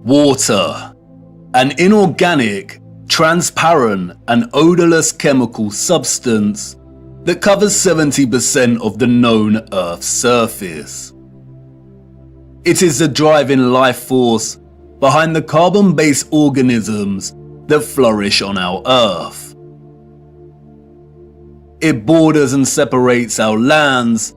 Water, an inorganic, transparent and odorless chemical substance that covers 70% of the known Earth's surface. It is the driving life force behind the carbon-based organisms that flourish on our Earth. It borders and separates our lands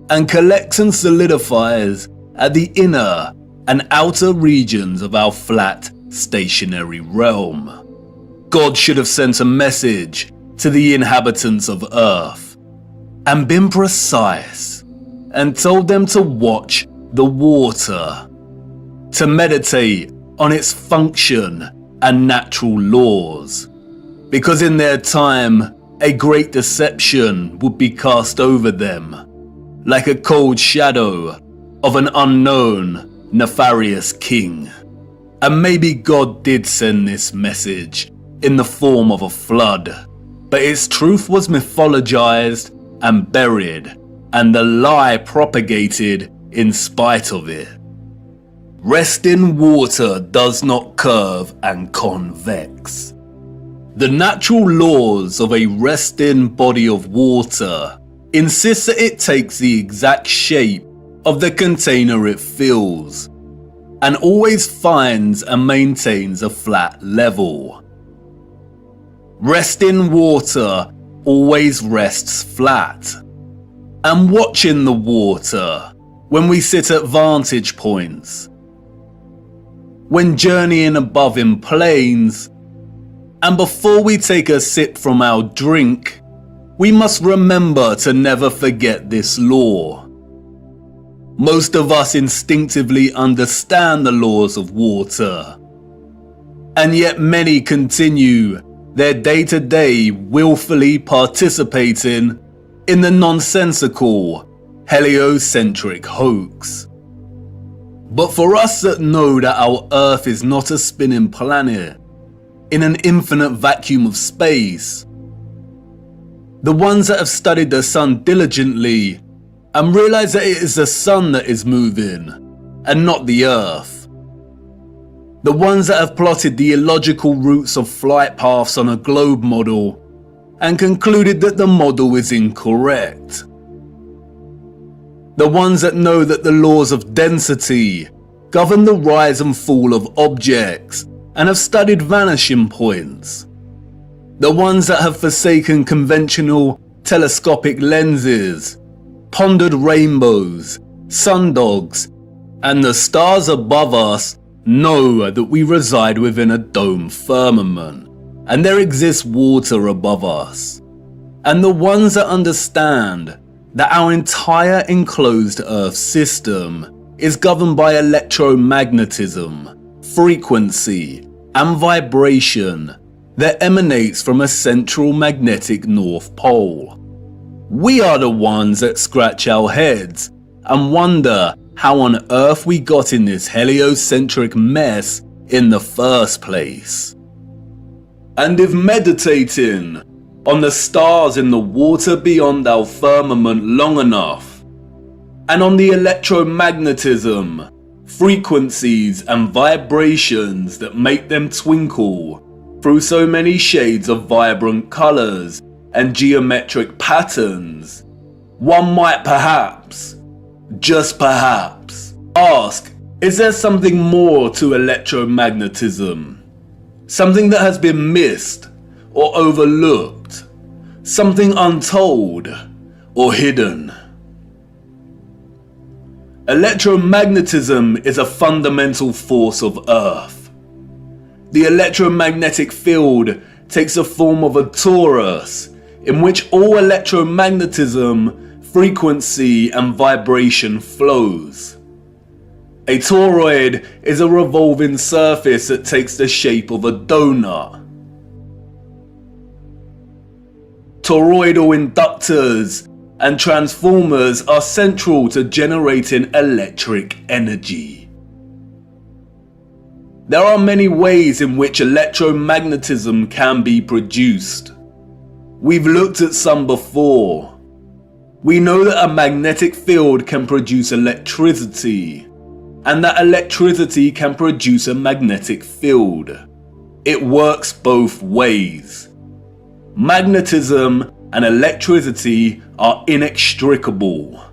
and collects and solidifies at the inner and outer regions of our flat, stationary realm. God should have sent a message to the inhabitants of Earth and been precise and told them to watch the water, to meditate on its function and natural laws, because in their time a great deception would be cast over them, like a cold shadow of an unknown, nefarious king. And maybe God did send this message in the form of a flood, but its truth was mythologized and buried, and the lie propagated in spite of it. Resting water does not curve and convex. The natural laws of a resting body of water insist that it takes the exact shape of the container it fills, and always finds and maintains a flat level. Resting water always rests flat. And watching the water when we sit at vantage points, when journeying above in planes, and before we take a sip from our drink, we must remember to never forget this law. Most of us instinctively understand the laws of water, and yet many continue their day-to-day willfully participating in the nonsensical, heliocentric hoax. But for us that know that our Earth is not a spinning planet in an infinite vacuum of space, the ones that have studied the sun diligently and realize that it is the sun that is moving and not the Earth, the ones that have plotted the illogical routes of flight paths on a globe model and concluded that the model is incorrect, the ones that know that the laws of density govern the rise and fall of objects and have studied vanishing points, the ones that have forsaken conventional telescopic lenses, pondered rainbows, sundogs, and the stars above us know that we reside within a dome firmament and there exists water above us, and the ones that understand that our entire enclosed Earth system is governed by electromagnetism, frequency, and vibration that emanates from a central magnetic North Pole. We are the ones that scratch our heads and wonder how on earth we got in this heliocentric mess in the first place. And if meditating on the stars in the water beyond our firmament long enough, and on the electromagnetism, frequencies and vibrations that make them twinkle through so many shades of vibrant colors and geometric patterns, one might perhaps, just perhaps, ask, is there something more to electromagnetism? Something that has been missed or overlooked? Something untold or hidden? Electromagnetism is a fundamental force of Earth. The electromagnetic field takes the form of a torus in which all electromagnetism, frequency and vibration flows. A toroid is a revolving surface that takes the shape of a donut. Toroidal inductors and transformers are central to generating electric energy. There are many ways in which electromagnetism can be produced. We've looked at some before. We know that a magnetic field can produce electricity. and that electricity can produce a magnetic field. It works both ways. Magnetism and electricity are inextricable.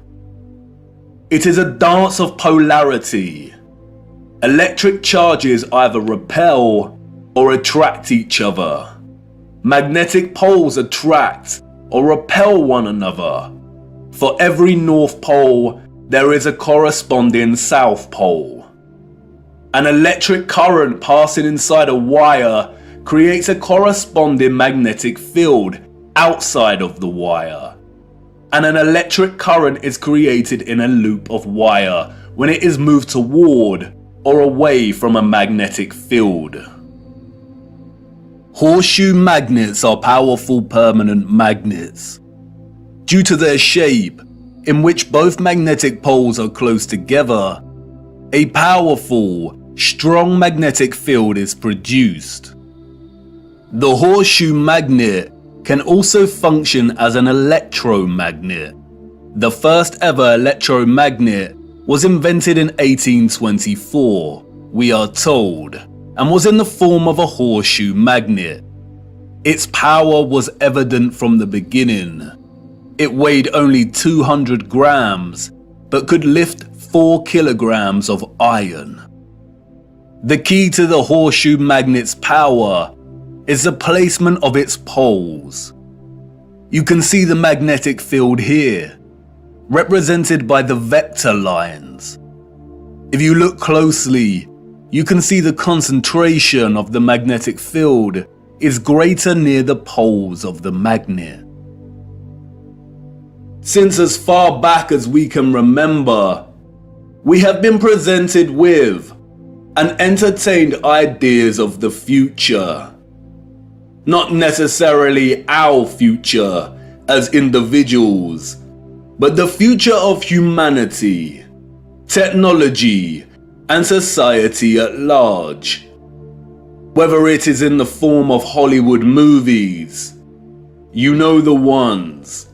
It is a dance of polarity. Electric charges either repel or attract each other. Magnetic poles attract or repel one another. For every North Pole, there is a corresponding South Pole. An electric current passing inside a wire creates a corresponding magnetic field outside of the wire. And an electric current is created in a loop of wire when it is moved toward or away from a magnetic field. Horseshoe magnets are powerful permanent magnets. Due to their shape, in which both magnetic poles are close together, a powerful, strong magnetic field is produced. The horseshoe magnet can also function as an electromagnet. The first ever electromagnet was invented in 1824, we are told, and was in the form of a horseshoe magnet. Its power was evident from the beginning. It weighed only 200 grams, but could lift 4 kilograms of iron. The key to the horseshoe magnet's power is the placement of its poles. You can see the magnetic field here, represented by the vector lines. If you look closely, you can see the concentration of the magnetic field is greater near the poles of the magnet. Since as far back as we can remember, we have been presented with and entertained ideas of the future. Not necessarily our future as individuals, but the future of humanity, technology, and society at large. Whether it is in the form of Hollywood movies, you know the ones,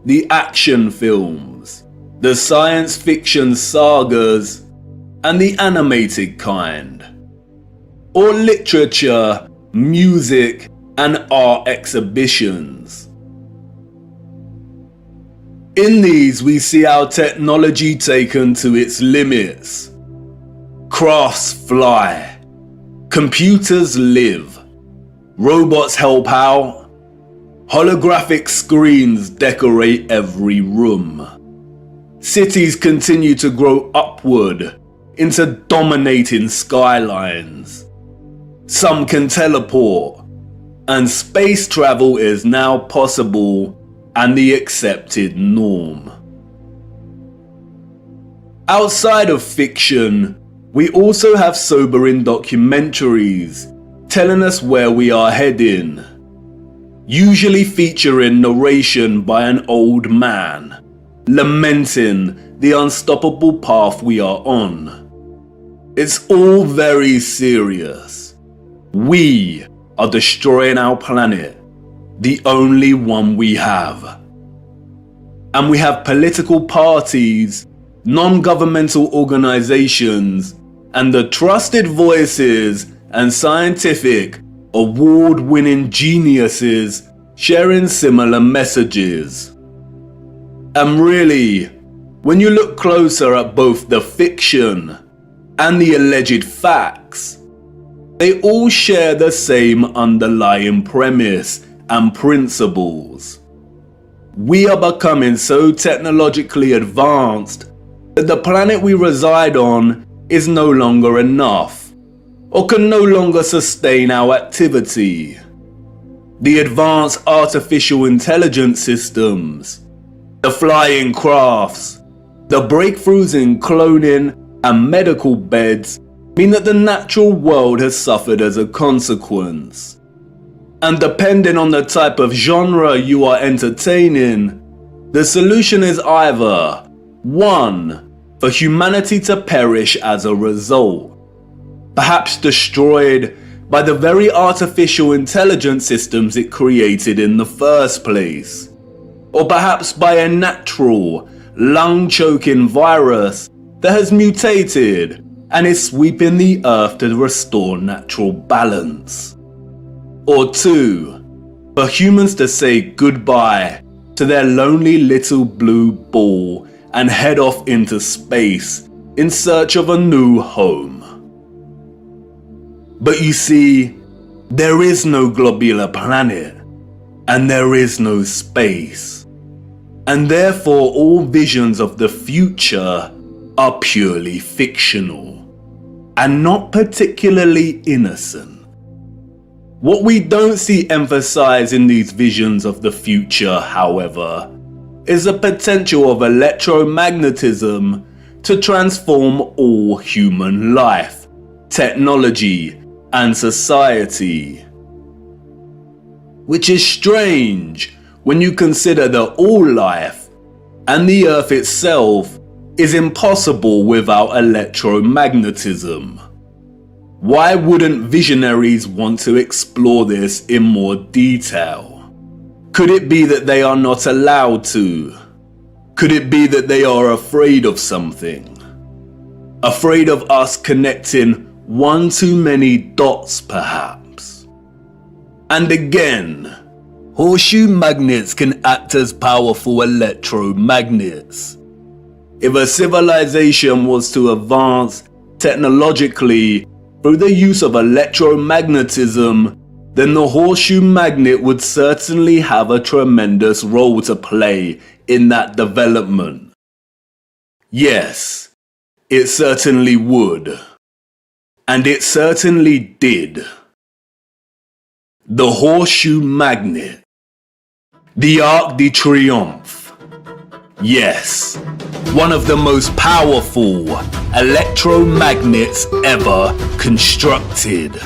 the action films, the science fiction sagas, and the animated kind, or literature, music, and art exhibitions. In these we see our technology taken to its limits. Crafts fly, computers live, robots help out, holographic screens decorate every room. Cities continue to grow upward into dominating skylines. Some can teleport, and space travel is now possible and the accepted norm. Outside of fiction, we also have sobering documentaries telling us where we are heading, usually featuring narration by an old man, lamenting the unstoppable path we are on. It's all very serious. We are destroying our planet, the only one we have. And we have political parties, non-governmental organizations, and the trusted voices and scientific, award-winning geniuses sharing similar messages. And really, when you look closer at both the fiction and the alleged facts, they all share the same underlying premise and principles. We are becoming so technologically advanced that the planet we reside on is no longer enough, or can no longer sustain our activity. The advanced artificial intelligence systems, the flying crafts, the breakthroughs in cloning and medical beds mean that the natural world has suffered as a consequence. And depending on the type of genre you are entertaining, the solution is either 1. For humanity to perish as a result, perhaps destroyed by the very artificial intelligence systems it created in the first place, or perhaps by a natural, lung-choking virus that has mutated and is sweeping the earth to restore natural balance. Or 2, for humans to say goodbye to their lonely little blue ball and head off into space in search of a new home. But you see, there is no globular planet, and there is no space, and therefore all visions of the future are purely fictional, and not particularly innocent. What we don't see emphasized in these visions of the future, however, is the potential of electromagnetism to transform all human life, technology, and society. Which is strange when you consider that all life and the earth itself is impossible without electromagnetism. Why wouldn't visionaries want to explore this in more detail? Could it be that they are not allowed to? Could it be that they are afraid of something? Afraid of us connecting one too many dots, perhaps? And again, horseshoe magnets can act as powerful electromagnets. If a civilization was to advance technologically through the use of electromagnetism, then the horseshoe magnet would certainly have a tremendous role to play in that development. Yes, it certainly would. And it certainly did. The horseshoe magnet. The Arc de Triomphe. Yes, one of the most powerful electromagnets ever constructed.